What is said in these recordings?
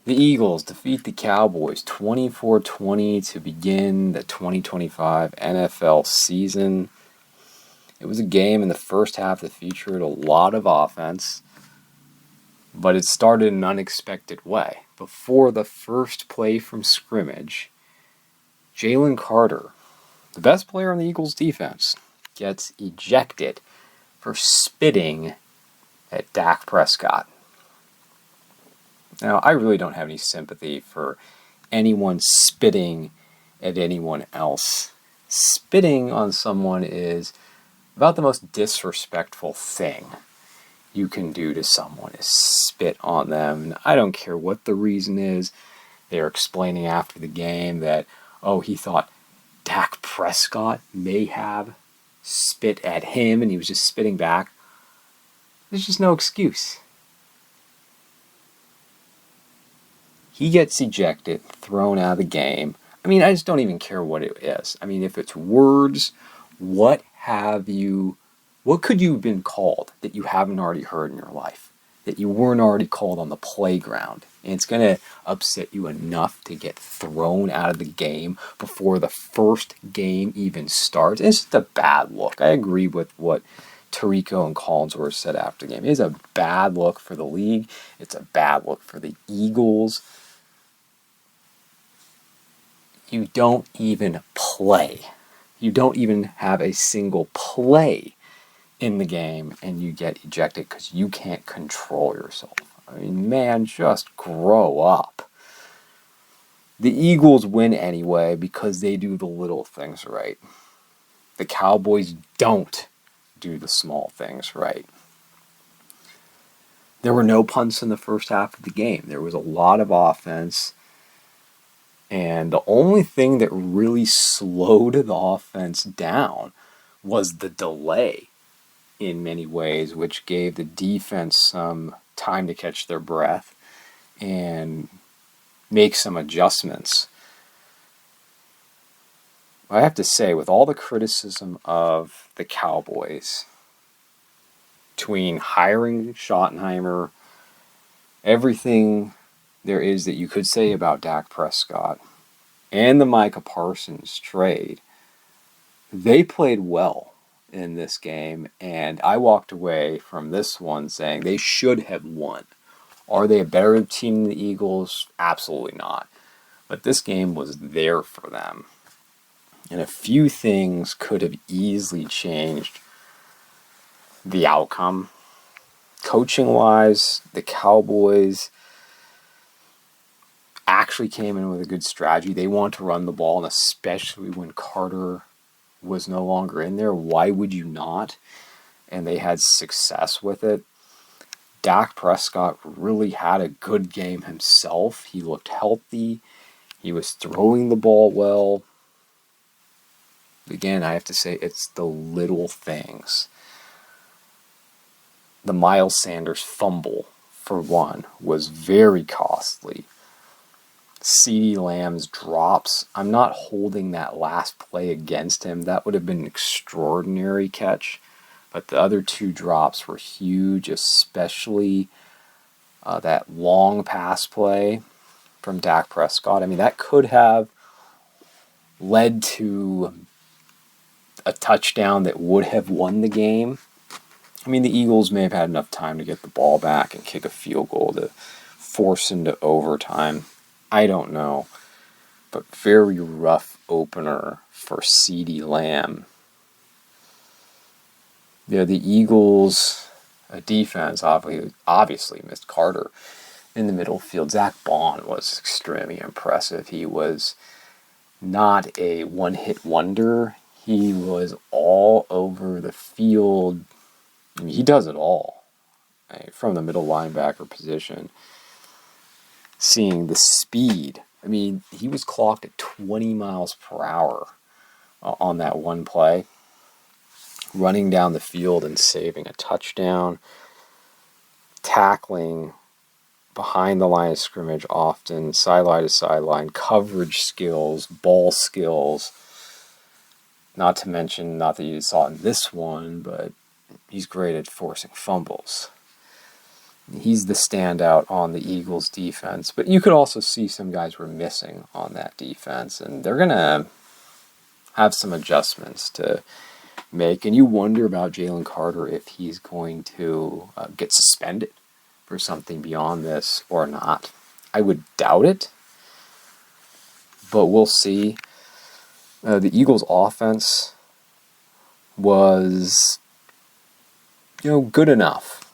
The Eagles defeat the Cowboys 24-20 to begin the 2025 NFL season. It was a game in the first half that featured a lot of offense, but it started in an unexpected way. Before the first play from scrimmage, Jalen Carter, the best player on the Eagles defense, gets ejected for spitting at Dak Prescott. Now, I really don't have any sympathy for anyone spitting at anyone else. Spitting on someone is about the most disrespectful thing you can do to someone, is spit on them. And I don't care what the reason is. They're explaining after the game that, he thought Dak Prescott may have spit at him and he was just spitting back. There's just no excuse. He gets ejected, thrown out of the game. I mean, I just don't even care what it is. I mean, if it's words, what could you have been called that you haven't already heard in your life? That you weren't already called on the playground? And it's going to upset you enough to get thrown out of the game before the first game even starts. It's just a bad look. I agree with what Tirico and Collinsworth said after the game. It is a bad look for the league. It's a bad look for the Eagles. You don't even play. You don't even have a single play in the game, and you get ejected because you can't control yourself. I mean, man, just grow up. The Eagles win anyway because they do the little things right. The Cowboys don't do the small things right. There were no punts in the first half of the game. There was a lot of offense. And the only thing that really slowed the offense down was the delay in many ways, which gave the defense some time to catch their breath and make some adjustments. I have to say, with all the criticism of the Cowboys, between hiring Schottenheimer, everything there is that you could say about Dak Prescott, and the Micah Parsons trade, they played well in this game, and I walked away from this one saying they should have won. Are they a better team than the Eagles? Absolutely not. But this game was there for them. And a few things could have easily changed the outcome. Coaching-wise, the Cowboys actually came in with a good strategy. They want to run the ball, and especially when Carter was no longer in there, why would you not? And they had success with it. Dak Prescott really had a good game himself. He looked healthy. He was throwing the ball well. Again, I have to say, it's the little things. The Miles Sanders fumble, for one, was very costly. CeeDee Lamb's drops, I'm not holding that last play against him. That would have been an extraordinary catch. But the other two drops were huge, especially that long pass play from Dak Prescott. I mean, that could have led to a touchdown that would have won the game. I mean, the Eagles may have had enough time to get the ball back and kick a field goal to force into overtime. I don't know. But very rough opener for CeeDee Lamb. Yeah, the Eagles' defense obviously missed Carter in the middle field. Zach Bond was extremely impressive. He was not a one-hit wonder. He was all over the field. I mean, he does it all. From the middle linebacker position. Seeing the speed. I mean, he was clocked at 20 miles per hour on that one play. Running down the field and saving a touchdown. Tackling behind the line of scrimmage often. Sideline to sideline. Coverage skills. Ball skills. Not to mention, not that you saw in this one, but he's great at forcing fumbles. He's the standout on the Eagles defense, but you could also see some guys were missing on that defense, and they're going to have some adjustments to make. And you wonder about Jalen Carter if he's going to get suspended for something beyond this or not. I would doubt it, but we'll see. The Eagles' offense was, good enough.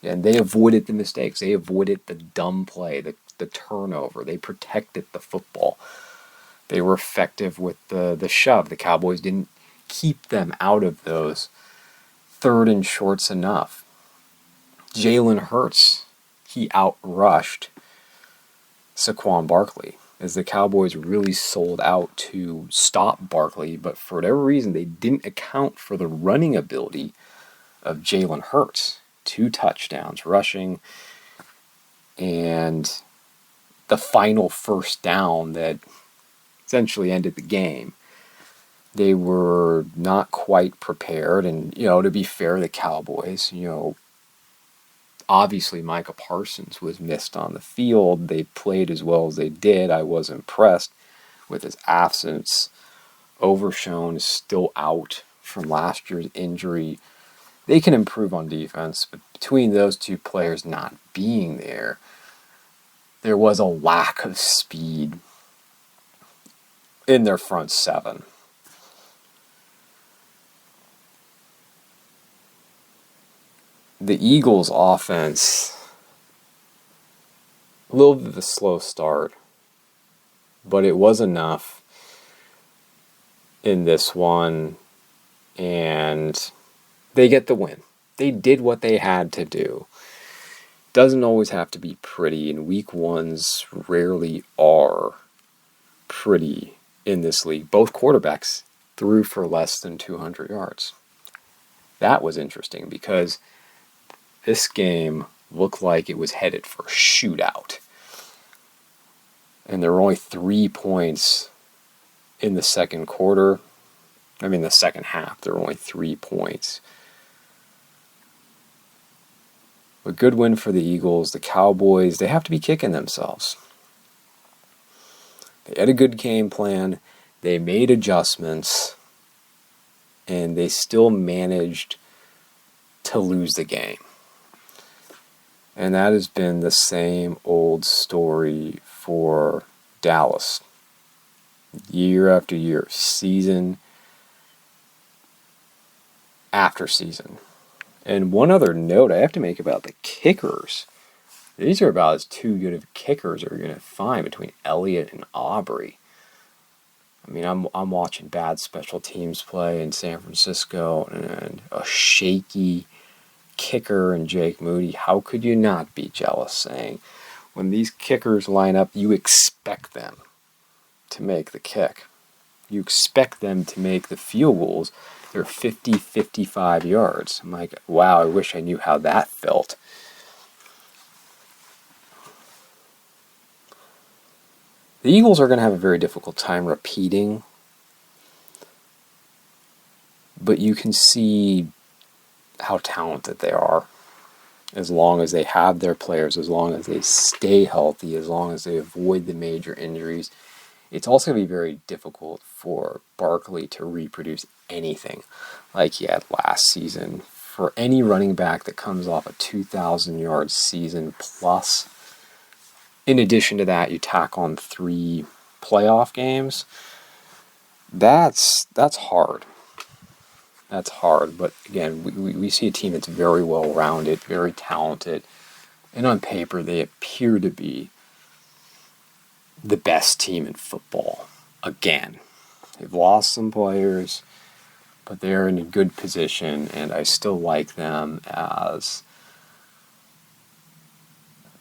And they avoided the mistakes. They avoided the dumb play, the turnover. They protected the football. They were effective with the shove. The Cowboys didn't keep them out of those third and shorts enough. Jalen Hurts, he outrushed Saquon Barkley, as the Cowboys really sold out to stop Barkley, but for whatever reason, they didn't account for the running ability of Jalen Hurts. 2 touchdowns rushing, and the final first down that essentially ended the game. They were not quite prepared, and, to be fair to the Cowboys, obviously Micah Parsons was missed on the field. They played as well as they did. I was impressed with his absence. Overshown is still out from last year's injury. They can improve on defense, but between those two players not being there, there was a lack of speed in their front seven. The Eagles' offense, a little bit of a slow start, but it was enough in this one, and they get the win. They did what they had to do. Doesn't always have to be pretty, and week ones rarely are pretty in this league. Both quarterbacks threw for less than 200 yards. That was interesting because this game looked like it was headed for a shootout. And there were only 3 points in the second quarter. The second half, there were only 3 points. A good win for the Eagles. The Cowboys, they have to be kicking themselves. They had a good game plan. They made adjustments. And they still managed to lose the game. And that has been the same old story for Dallas. Year after year, season after season. And one other note I have to make about the kickers. These are about as too good of kickers as you're going to find between Elliott and Aubrey. I'm watching bad special teams play in San Francisco and a shaky kicker and Jake Moody. How could you not be jealous, saying when these kickers line up, you expect them to make the kick. You expect them to make the field goals. They're 50, 55 yards. I'm like, wow, I wish I knew how that felt. The Eagles are going to have a very difficult time repeating, but you can see how talented they are as long as they have their players, as long as they stay healthy, as long as they avoid the major injuries. It's also going to be very difficult for Barkley to reproduce anything like he had last season. For any running back that comes off a 2,000-yard season plus, in addition to that, you tack on 3 playoff games, that's hard. That's hard. But again, we see a team that's very well-rounded, very talented, and on paper they appear to be the best team in football again. They've lost some players, but they're in a good position, and I still like them as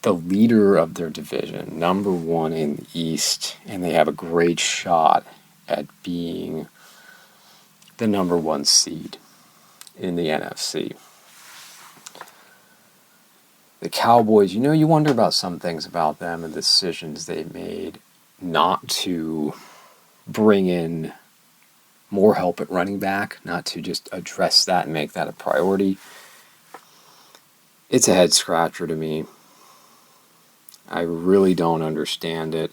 the leader of their division, number 1 in the East, and they have a great shot at being the number 1 seed in the NFC. The Cowboys, you wonder about some things about them and the decisions they made not to bring in more help at running back, not to just address that and make that a priority. It's a head scratcher to me. I really don't understand it.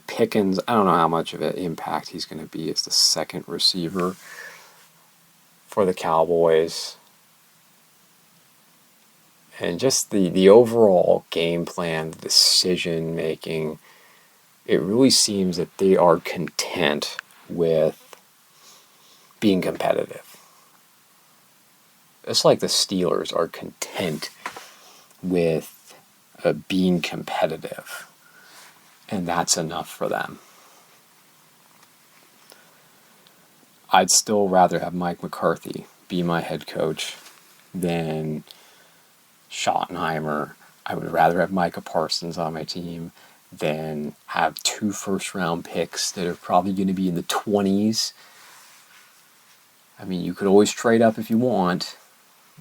Pickens, I don't know how much of an impact he's going to be as the second receiver for the Cowboys. And just the overall game plan, the decision making, it really seems that they are content with being competitive. It's like the Steelers are content with being competitive. And that's enough for them. I'd still rather have Mike McCarthy be my head coach than Schottenheimer. I would rather have Micah Parsons on my team than have 2 first-round picks that are probably going to be in the 20s. I mean, you could always trade up if you want,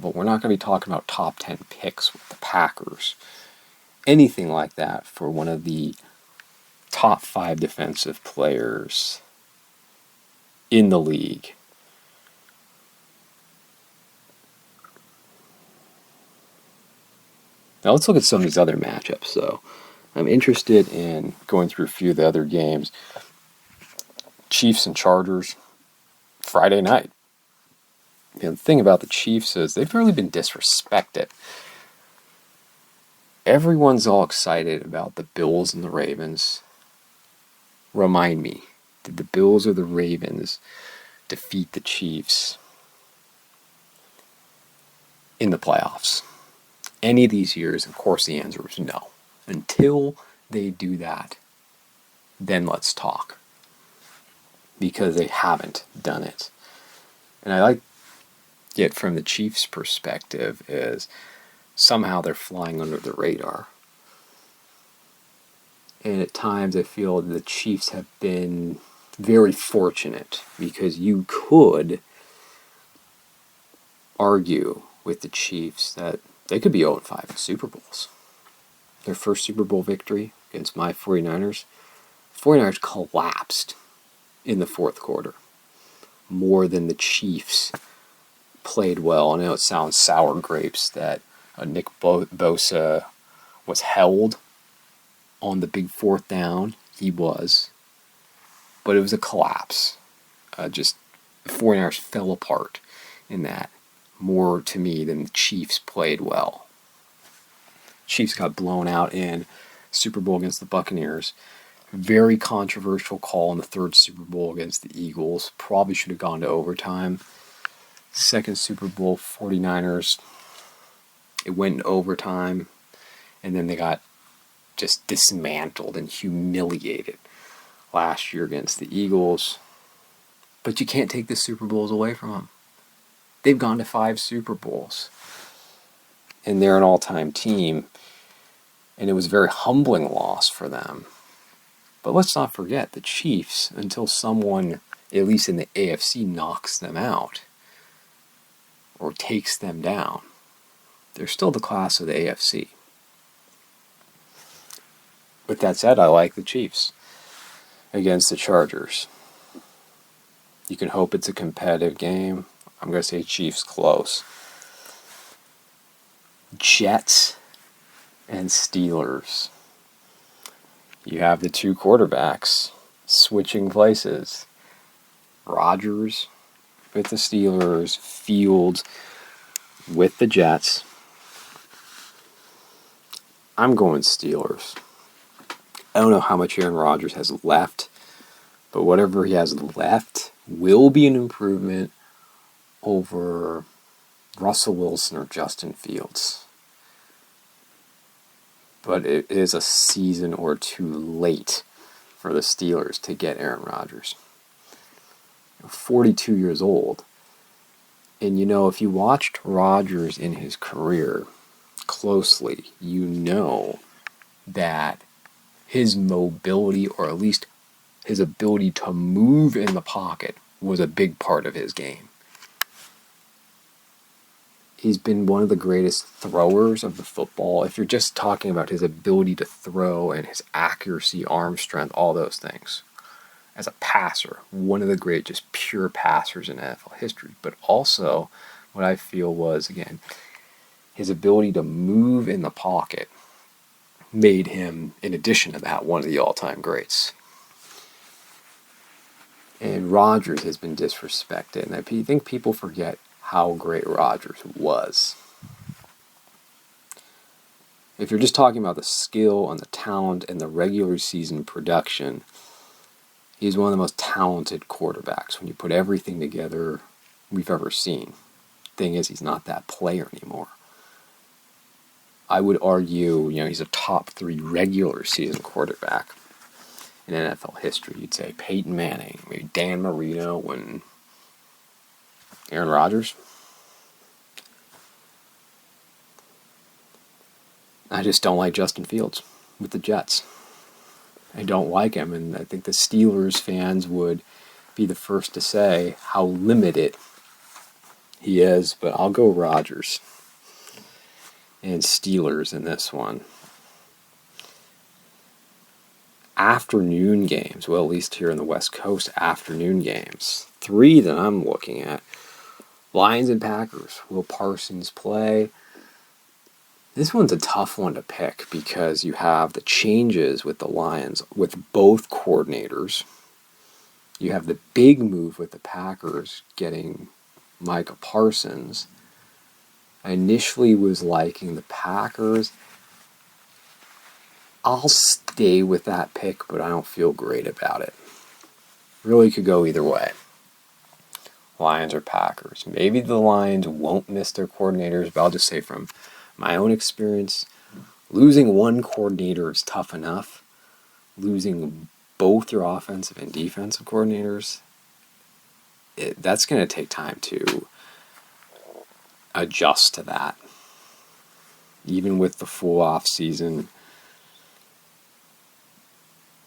but we're not going to be talking about top 10 picks with the Packers. Anything like that for one of the top 5 defensive players in the league. Now let's look at some of these other matchups, though. I'm interested in going through a few of the other games. Chiefs and Chargers, Friday night. The thing about the Chiefs is they've really been disrespected. Everyone's all excited about the Bills and the Ravens. Remind me, did the Bills or the Ravens defeat the Chiefs in the playoffs? Any of these years, of course, the answer is no. Until they do that, then let's talk. Because they haven't done it. And I like it from the Chiefs' perspective is somehow they're flying under the radar. And at times I feel the Chiefs have been very fortunate because you could argue with the Chiefs that they could be 0-5 in Super Bowls. Their first Super Bowl victory against my 49ers, 49ers collapsed in the fourth quarter more than the Chiefs played well. I know it sounds sour grapes that Nick Bosa was held on the big fourth down. He was. But it was a collapse. Just the 49ers fell apart in that more to me than the Chiefs played well. Chiefs got blown out in Super Bowl against the Buccaneers. Very controversial call in the third Super Bowl against the Eagles. Probably should have gone to overtime. Second Super Bowl, 49ers, it went in overtime. And then they got just dismantled and humiliated last year against the Eagles. But you can't take the Super Bowls away from them. They've gone to 5 Super Bowls. And they're an all-time team. And it was a very humbling loss for them. But let's not forget the Chiefs, until someone, at least in the AFC, knocks them out or takes them down, they're still the class of the AFC. With that said, I like the Chiefs against the Chargers. You can hope it's a competitive game. I'm going to say Chiefs close. Jets and Steelers. You have the 2 quarterbacks switching places. Rodgers with the Steelers, Fields with the Jets. I'm going Steelers. I don't know how much Aaron Rodgers has left, but whatever he has left will be an improvement over Russell Wilson or Justin Fields. But it is a season or 2 late for the Steelers to get Aaron Rodgers. 42 years old. And if you watched Rodgers in his career closely, you know that his mobility, or at least his ability to move in the pocket, was a big part of his game. He's been one of the greatest throwers of the football. If you're just talking about his ability to throw and his accuracy, arm strength, all those things. As a passer, one of the great, just pure passers in NFL history. But also, what I feel was, again, his ability to move in the pocket made him, in addition to that, one of the all-time greats. And Rodgers has been disrespected, and I think people forget how great Rodgers was. If you're just talking about the skill and the talent and the regular season production, he's one of the most talented quarterbacks when you put everything together we've ever seen. Thing is, he's not that player anymore. I would argue, he's a top 3 regular season quarterback in NFL history. You'd say Peyton Manning, maybe Dan Marino, and Aaron Rodgers. I just don't like Justin Fields with the Jets. I don't like him, and I think the Steelers fans would be the first to say how limited he is, but I'll go Rodgers and Steelers in this one. Afternoon games, well, at least here in the West Coast, afternoon games. 3 that I'm looking at. Lions and Packers. Will Parsons play? This one's a tough one to pick because you have the changes with the Lions with both coordinators. You have the big move with the Packers getting Micah Parsons. I initially was liking the Packers. I'll stay with that pick, but I don't feel great about it. Really could go either way. Lions or Packers. Maybe the Lions won't miss their coordinators, but I'll just say from my own experience, losing one coordinator is tough enough. Losing both your offensive and defensive coordinators, that's going to take time to adjust to that. Even with the full off season,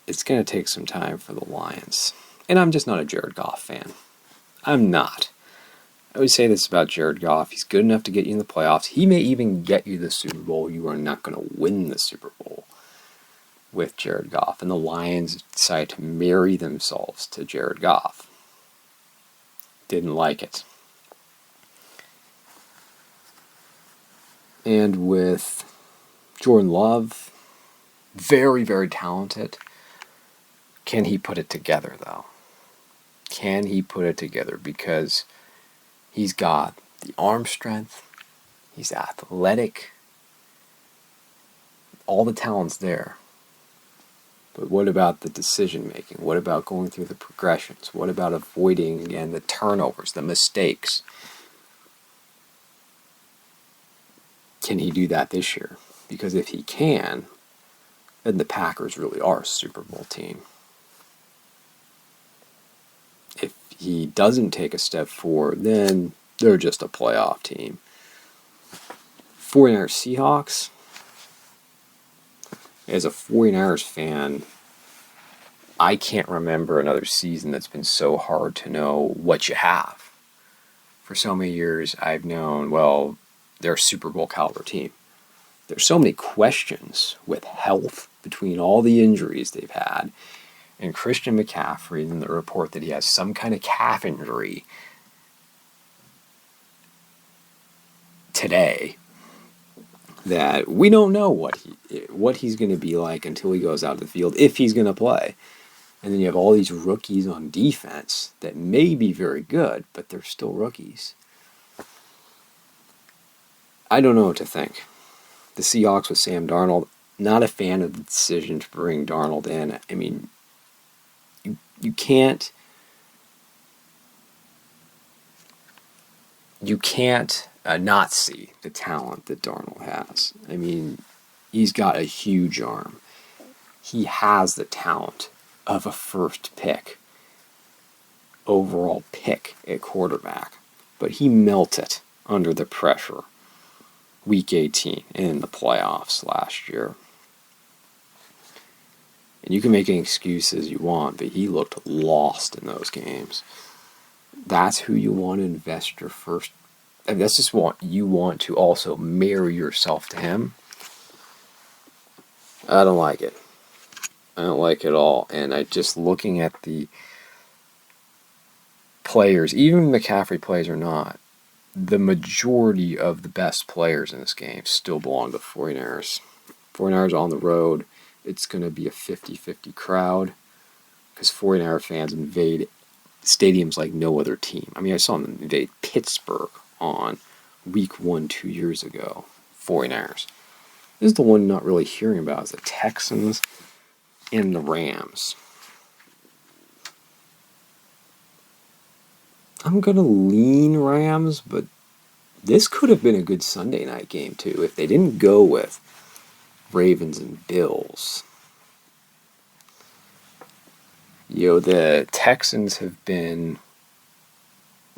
it's going to take some time for the Lions. And I'm just not a Jared Goff fan. I'm not. I always say this about Jared Goff. He's good enough to get you in the playoffs. He may even get you the Super Bowl. You are not going to win the Super Bowl with Jared Goff. And the Lions decided to marry themselves to Jared Goff. Didn't like it. And with Jordan Love, very, very talented. Can he put it together, though? Can he put it together? Because he's got the arm strength. He's athletic. All the talent's there. But what about the decision making? What about going through the progressions? What about avoiding, again, the turnovers, the mistakes? Can he do that this year? Because if he can, then the Packers really are a Super Bowl team. If he doesn't take a step forward, then they're just a playoff team. 49ers Seahawks. As a 49ers fan, I can't remember another season that's been so hard to know what you have. For so many years, I've known, well, they're a Super Bowl caliber team. There's so many questions with health between all the injuries they've had. And Christian McCaffrey, in the report that he has some kind of calf injury today, that we don't know what he's going to be like until he goes out of the field, if he's going to play. And then you have all these rookies on defense that may be very good, but they're still rookies. I don't know what to think. The Seahawks with Sam Darnold, not a fan of the decision to bring Darnold in. I mean, you can't not see the talent that Darnold has. I mean, he's got a huge arm. He has the talent of a first pick, overall pick at quarterback. But he melted under the pressure Week 18 in the playoffs last year. And you can make any excuses you want, but he looked lost in those games. That's who you want to invest your first. And that's just what you want to also marry yourself to him. I don't like it. I don't like it at all. And I just looking at the players, even McCaffrey plays or not, the majority of the best players in this game still belong to the 49ers. 49ers on the road, it's going to be a 50-50 crowd because 49er fans invade stadiums like no other team. I mean, I saw them invade Pittsburgh on week 1 2 years ago. 49ers. This is the one not really hearing about is the Texans and the Rams. I'm going to lean Rams, but this could have been a good Sunday night game too if they didn't go with Ravens and Bills. The Texans have been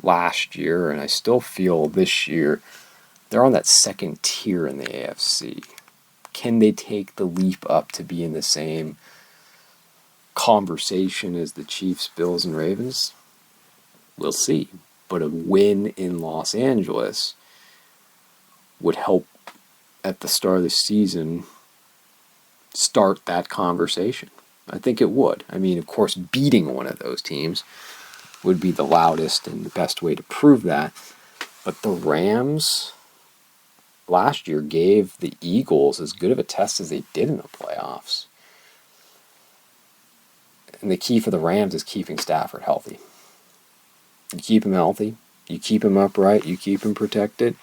last year, and I still feel this year, they're on that second tier in the AFC. Can they take the leap up to be in the same conversation as the Chiefs, Bills, and Ravens? We'll see. But a win in Los Angeles would help at the start of the season start that conversation. I think it would. I mean, of course, beating one of those teams would be the loudest and the best way to prove that. But the Rams last year gave the Eagles as good of a test as they did in the playoffs. And the key for the Rams is keeping Stafford healthy. You keep him healthy, you keep him upright, you keep him protected.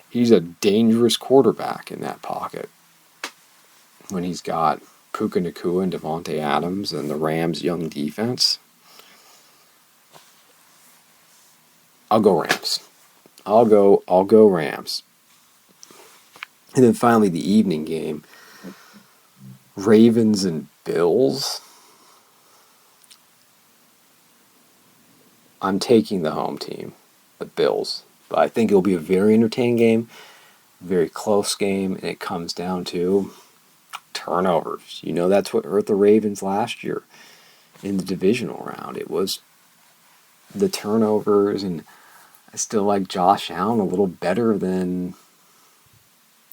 He's a dangerous quarterback in that pocket. When he's got Puka Nacua and Devontae Adams and the Rams' young defense, I'll go Rams. I'll go Rams. And then finally the evening game, Ravens and Bills. I'm taking the home team, the Bills. But I think it'll be a very entertaining game, very close game, and it comes down to turnovers. That's what hurt the Ravens last year in the divisional round. It was the turnovers, and I still like Josh Allen a little better than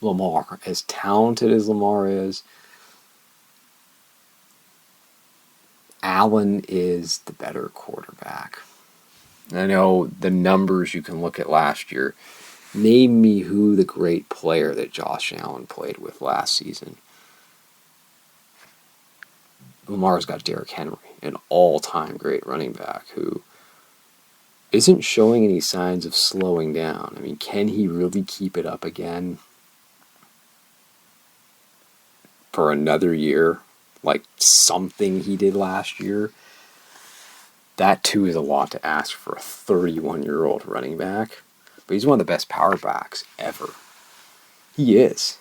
Lamar. As talented as Lamar is, Allen is the better quarterback. I know the numbers you can look at last year. Name me who the great player that Josh Allen played with last season. Lamar's got Derrick Henry, an all-time great running back who isn't showing any signs of slowing down. I mean, can he really keep it up again for another year, like something he did last year? That, too, is a lot to ask for a 31-year-old running back. But he's one of the best power backs ever. He is.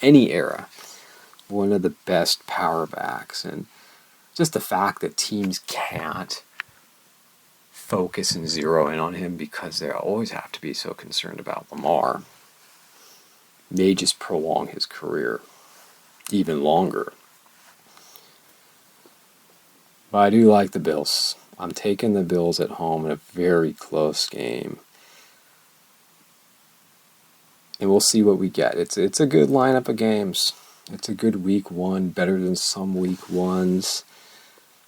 Any era. One of the best power backs. And just the fact that teams can't focus and zero in on him because they always have to be so concerned about Lamar may just prolong his career even longer. But I do like the Bills. I'm taking the Bills at home in a very close game. And we'll see what we get. It's a good lineup of games. It's a good week one, better than some week ones.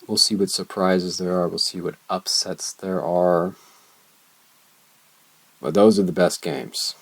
We'll see what surprises there are. We'll see what upsets there are. But those are the best games.